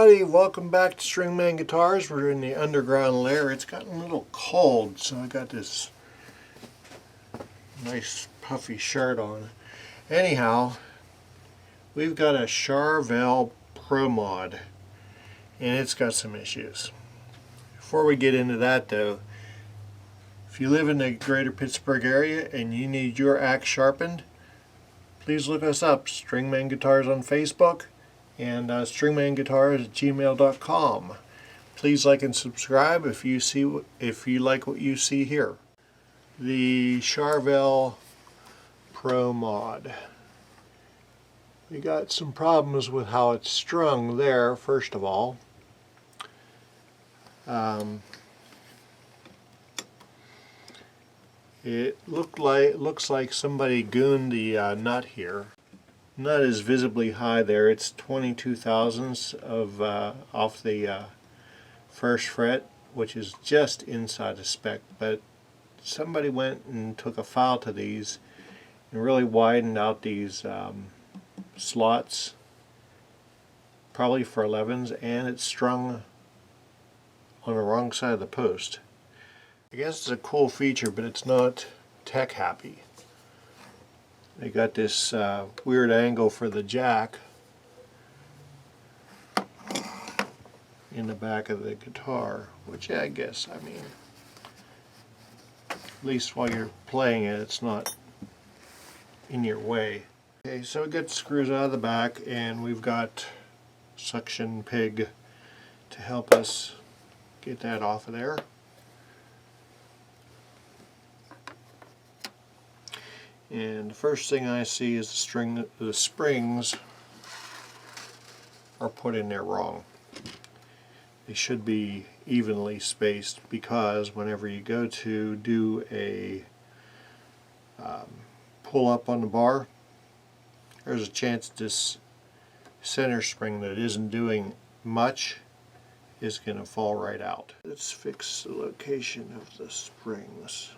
everybody, welcome back to Stringman Guitars. We're in the underground lair. It's gotten a little cold, so I got this nice puffy shirt on. Anyhow, we've got a Charvel Pro Mod, and it's got some issues. Before we get into that though, if you live in the greater Pittsburgh area and you need your axe sharpened, please look us up, Stringman Guitars on Facebook and stringmanguitars@gmail.com. Please like and subscribe if you like what you see here. The Charvel Pro Mod. We got some problems with how it's strung there. First of all, it looks like somebody gooned the nut here. Nut is visibly high there. It's 22 thousandths of off the first fret, which is just inside the spec. But somebody went and took a file to these and really widened out these slots, probably for 11s, and it's strung on the wrong side of the post. I guess it's a cool feature, but it's not tech happy. They got this weird angle for the jack in the back of the guitar, which I guess, I mean, at least while you're playing it, it's not in your way. Okay, so we got the screws out of the back, and we've got suction pig to help us get that off of there. And the first thing I see is the springs are put in there wrong. They should be evenly spaced, because whenever you go to do a pull up on the bar, there's a chance this center spring that isn't doing much is going to fall right out. Let's fix the location of the springs.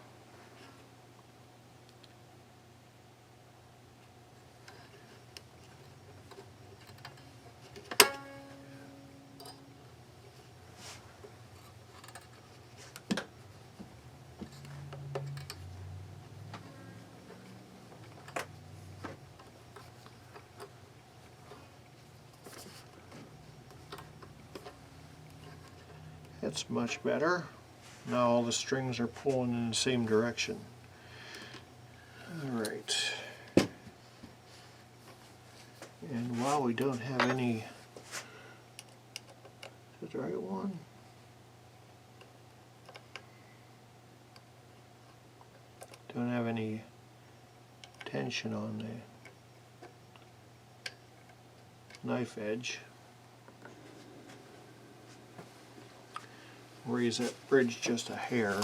That's much better. Now all the strings are pulling in the same direction. Alright. And while we don't have any... Is that the right one? Don't have any tension on the knife edge. Raise that bridge just a hair.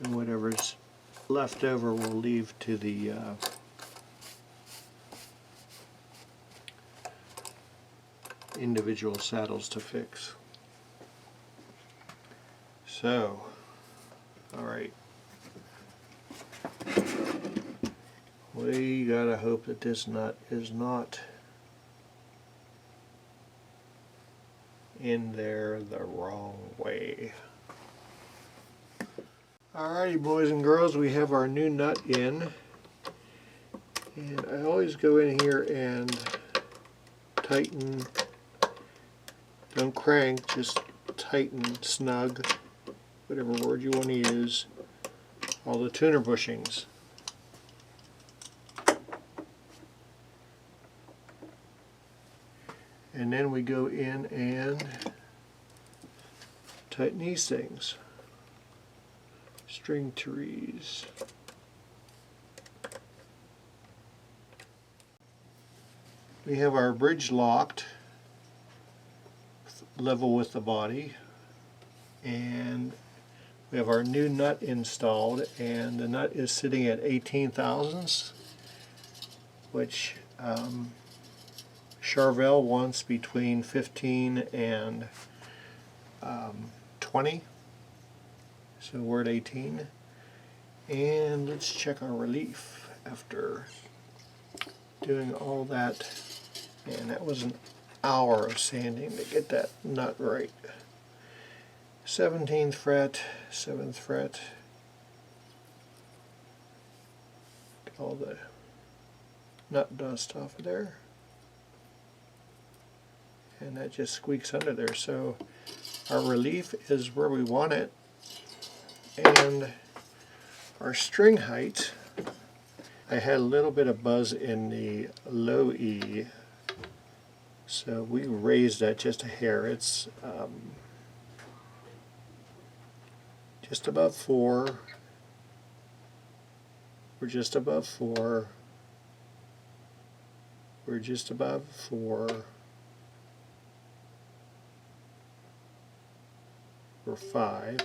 And whatever's left over we'll leave to the individual saddles to fix. So, alright. We gotta hope that this nut is not in there the wrong way. Alrighty, boys and girls, we have our new nut in, and I always go in here and tighten, don't crank, just tighten, snug, whatever word you want to use, all the tuner bushings. And then we go in and tighten these things. String trees. We have our bridge locked level with the body, and we have our new nut installed, and the nut is sitting at 18 thousandths, which Charvel wants between 15 and 20, so we're at 18, And let's check our relief after doing all that. And that was an hour of sanding to get that nut right. 17th fret, 7th fret. Get all the nut dust off of there. And that just squeaks under there. So our relief is where we want it. And our string height, I had a little bit of buzz in the low E, so we raised that just a hair. It's just above 4. We're just above 4. We're just above 4. We're 5.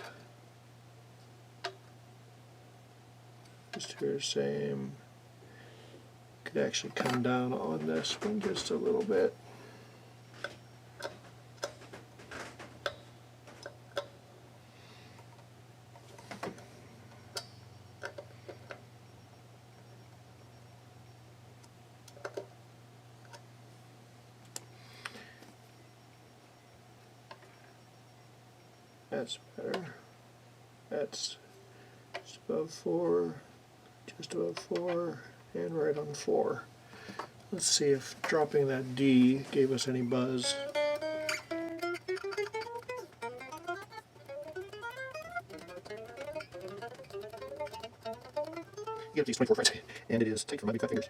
Just here the same. Could actually come down on this one just a little bit. That's better. That's just above 4. Just above 4 and right on 4. Let's see if dropping that D gave us any buzz. You get these 24 frets, and it is tight for my big fat fingers.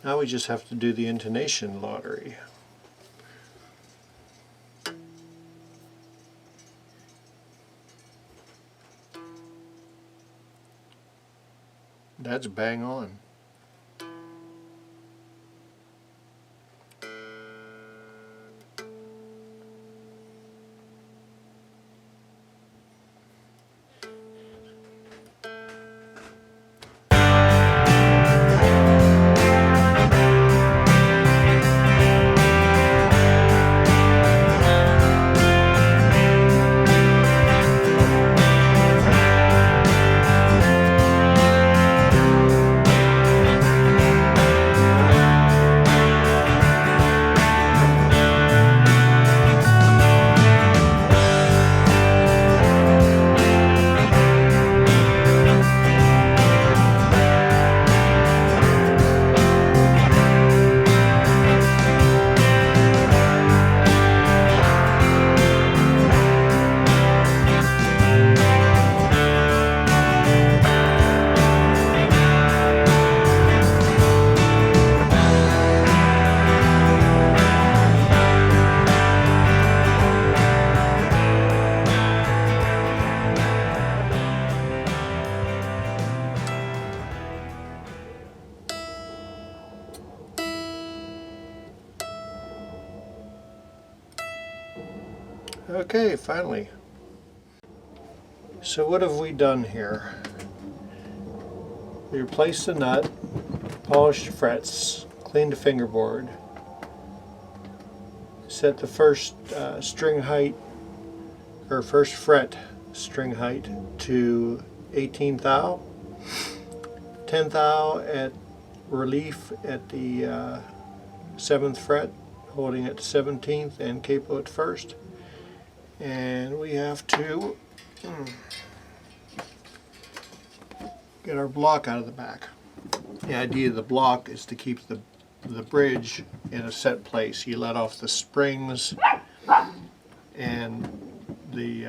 Now we just have to do the intonation lottery. That's bang on. Okay, finally. So what have we done here? We replaced the nut, polished the frets, cleaned the fingerboard, set the first string height, or first fret string height to 18th thou, 10th thou at relief at the 7th fret, holding at the 17th, and capo at first. And we have to get our block out of the back. The idea of the block is to keep the bridge in a set place. You let off the springs and the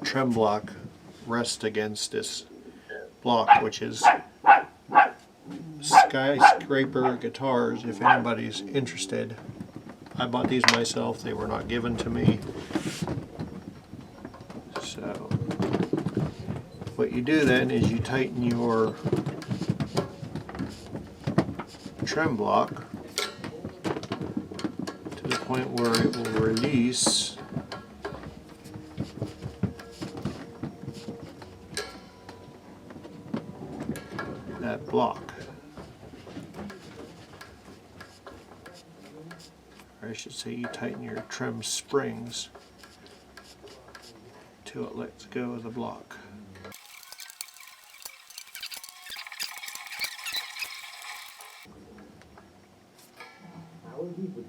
trem block rests against this block, which is Skyscraper guitars, if anybody's interested. I bought these myself, they were not given to me. So what you do then is you tighten your trem block to the point where it will release that block. or I should say you tighten your trim springs till it lets go of the block.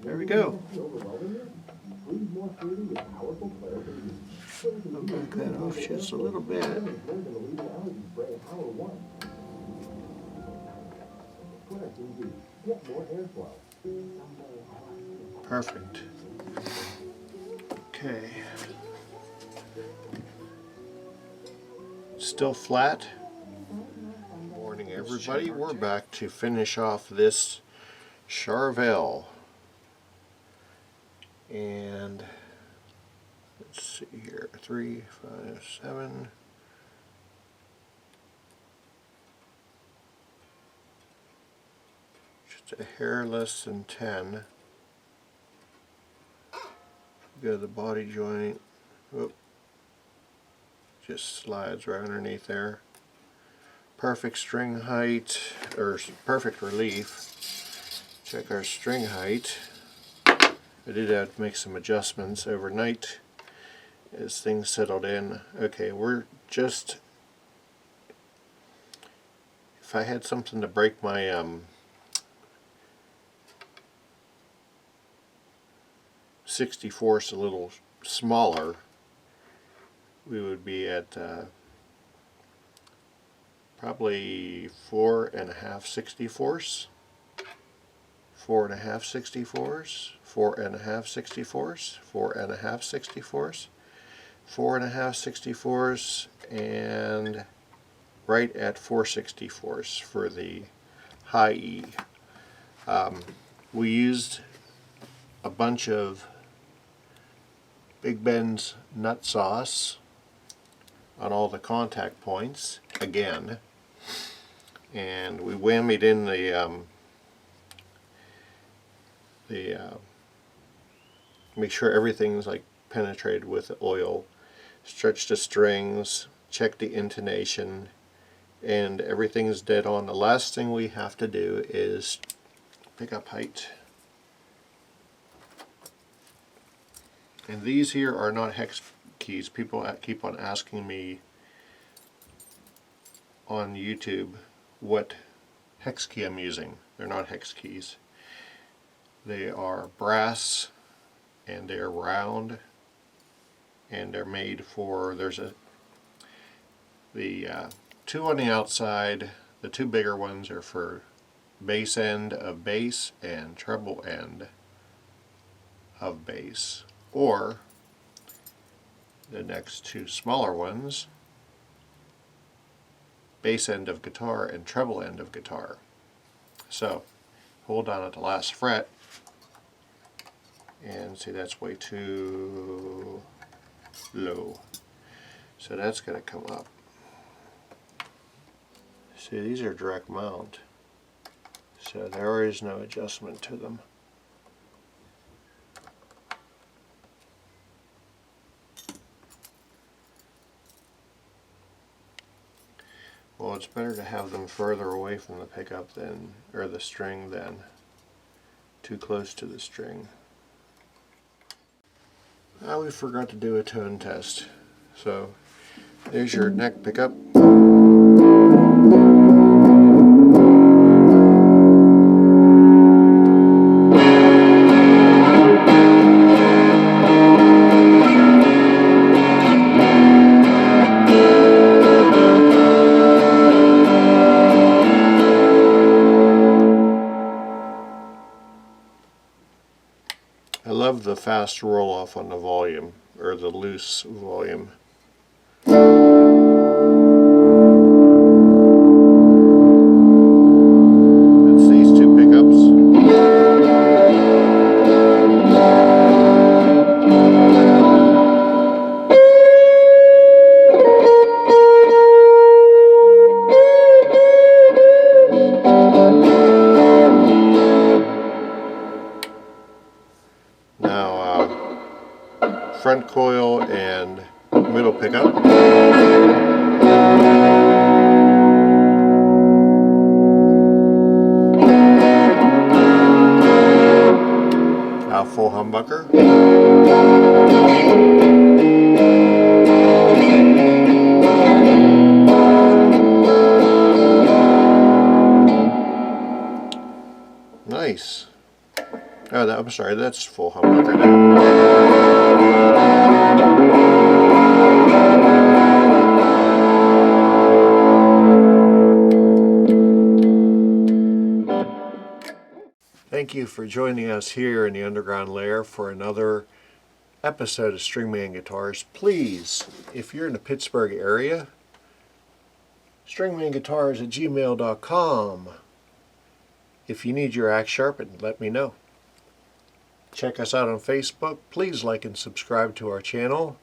There we go. I'll back that off just a little bit. Perfect. Okay. Still flat. Good morning, everybody. We're back to finish off this Charvel. And let's see here, 3, 5, 7. Just a hair less than 10. Go to the body joint. Whoop. Just slides right underneath there. Perfect string height, or perfect relief. Check our string height. I did have to make some adjustments overnight as things settled in. Okay, we're just, if I had something to break my 64ths a little smaller, we would be at probably 4.5 64ths. 4.5 64ths, 4.5 64ths, 4.5 64ths, 4.5 64ths, and right at 4 64ths for the high E. We used a bunch of Big Ben's nut sauce on all the contact points again, and we whammied in the make sure everything's like penetrated with the oil, stretch the strings, check the intonation, and everything's dead on. The last thing we have to do is pick up height. And these here are not hex keys. People keep on asking me on YouTube what hex key I'm using. They're not hex keys. They are brass, and they're round, and they're made for, there's the two on the outside. The two bigger ones are for bass end of bass and treble end of bass, or the next two smaller ones, bass end of guitar and treble end of guitar. So hold down at the last fret, and see, that's way too low, so that's going to come up. See, these are direct mount, so there is no adjustment to them. Well, it's better to have them further away from the pickup than, or the string, than too close to the string. We forgot to do a tone test. So there's your neck pickup. I love the fast roll off on the volume, or the loose volume. It's these two pickups. Now, front coil and humbucker. Nice. Oh, I'm sorry, that's full humbucker Thank you for joining us here in the Underground Lair for another episode of Stringman Guitars. Please, if you're in the Pittsburgh area, stringmanguitars@gmail.com. If you need your axe sharpened, let me know. Check us out on Facebook. Please like and subscribe to our channel.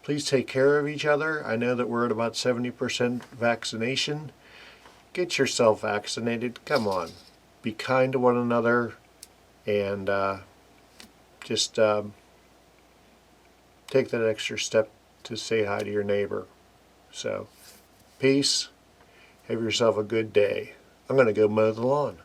Please take care of each other. I know that we're at about 70% vaccination. Get yourself vaccinated. Come on. Be kind to one another, and just take that extra step to say hi to your neighbor. So, peace. Have yourself a good day. I'm going to go mow the lawn.